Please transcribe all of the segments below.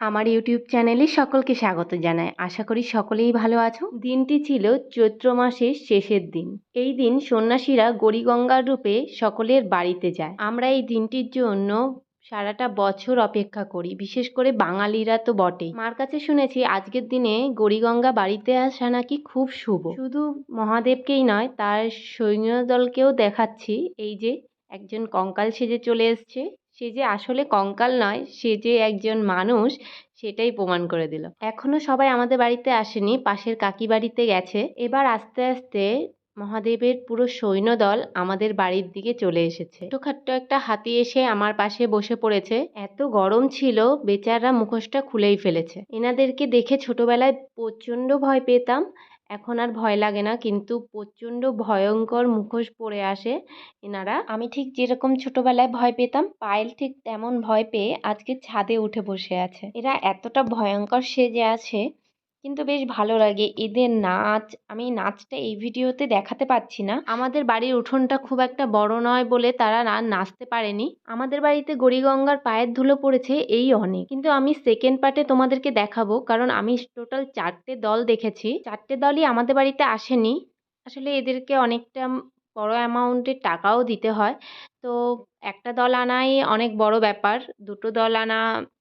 আমার ইউটিউব চ্যানেলে সকলকে স্বাগত জানাই। আশা করি সকলেই ভালো আছো। দিনটি ছিল চৈত্র মাসের শেষের দিন। এই দিন সন্ন্যাসীরা গৌরীগঙ্গার রূপে সকলের বাড়িতে যায়। আমরা এই দিনটির জন্য সারাটা বছর অপেক্ষা করি, বিশেষ করে বাঙালিরা তো বটেই। মার কাছে শুনেছি আজকের দিনে গৌরীগঙ্গা বাড়িতে আসা নাকি খুব শুভ। শুধু মহাদেবকেই নয়, তার সৈন্যদলকেও দেখাচ্ছি। এই যে একজন কঙ্কাল সেজে চলে এসছে, সে যে আসলে কঙ্কাল নয়, সে যে একজন মানুষ, সেটাই প্রমাণ করে দিল। এখনো সবাই আমাদের বাড়িতে আসেনি, পাশের কাকি বাড়িতে গেছে। এবার আস্তে আস্তে মহাদেবের পুরো সৈন্যদল আমাদের বাড়ির দিকে চলে এসেছে। ছোটখাট্ট একটা হাতি এসে আমার পাশে বসে পড়েছে। এত গরম ছিল, বেচারা মুখোশটা খুলেই ফেলেছে। এনাদেরকে দেখে ছোটবেলায় প্রচণ্ড ভয় পেতাম, এখন আর ভয় লাগে না, কিন্তু প্রচণ্ড ভয়ঙ্কর মুখোশ পরে আসে এনারা। আমি ঠিক যেরকম ছোটবেলায় ভয় পেতাম, পায়েল ঠিক তেমন ভয় পেয়ে আজকে ছাদে উঠে বসে আছে। এরা এতটা ভয়ঙ্কর সেজে আছে, কিন্তু বেশ ভালো লাগে এদের নাচ। আমি নাচটা এই ভিডিওতে দেখাতে পাচ্ছি না, আমাদের বাড়ির উঠোনটা খুব একটা বড় নয় বলে তারা নাচতে পারেনি। আমাদের বাড়িতে গৌরীগঙ্গার পায়ের ধুলো পড়েছে এই অনেক, কিন্তু আমি সেকেন্ড পার্টে তোমাদেরকে দেখাবো, কারণ আমি টোটাল 4টে দল দেখেছি। 4টে দলই আমাদের বাড়িতে আসেনি। আসলে এদেরকে অনেকটা বড় অ্যামাউন্টের টাকাও দিতে হয়, তো একটা দল আনাই অনেক বড় ব্যাপার, দুটো দল আনা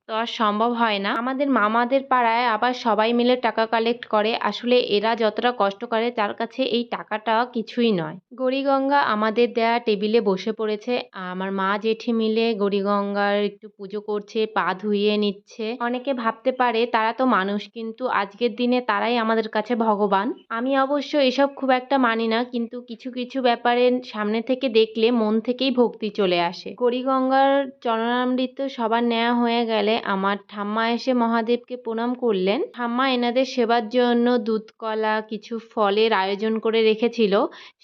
তো আর সম্ভব হয় না। আমাদের মামাদের পাড়ায় আবার সবাই মিলে টাকা কালেক্ট করে। আসলে এরা যতটা কষ্ট করে তার কাছে এই টাকাটা কিছুই নয়। গৌরীগঙ্গা আমাদের দেয়া টেবিলে বসে পড়েছে। আমার মা জেঠি মিলে গৌরীগঙ্গার একটু পুজো করছে, পা ধুইয়ে নিচ্ছে। অনেকে ভাবতে পারে তারা তো মানুষ, কিন্তু আজকের দিনে তারাই আমাদের কাছে ভগবান। আমি অবশ্য এসব খুব একটা মানি না, কিন্তু কিছু কিছু ব্যাপারে সামনে থেকে দেখলে মন থেকেই ভক্তি চলে আসে। গৌরীগঙ্গার চরণামৃত সবার নেওয়া হয়ে গেলে আমার ঠাম্মা এসে মহাদেবকে প্রণাম করলেন। ঠাম্মা এনাদের সেবার জন্য দুধ কলা কিছু ফলের আয়োজন করে রেখেছিল,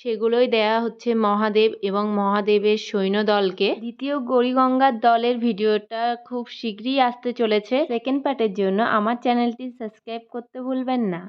সেগুলোই দেয়া হচ্ছে মহাদেব এবং মহাদেবের সৈন্যদলকে। দ্বিতীয় গৌরীগঙ্গার দলের ভিডিওটা খুব শীঘ্রই আসতে চলেছে। সেকেন্ড পার্টের জন্য আমার চ্যানেলটি সাবস্ক্রাইব করতে ভুলবেন না।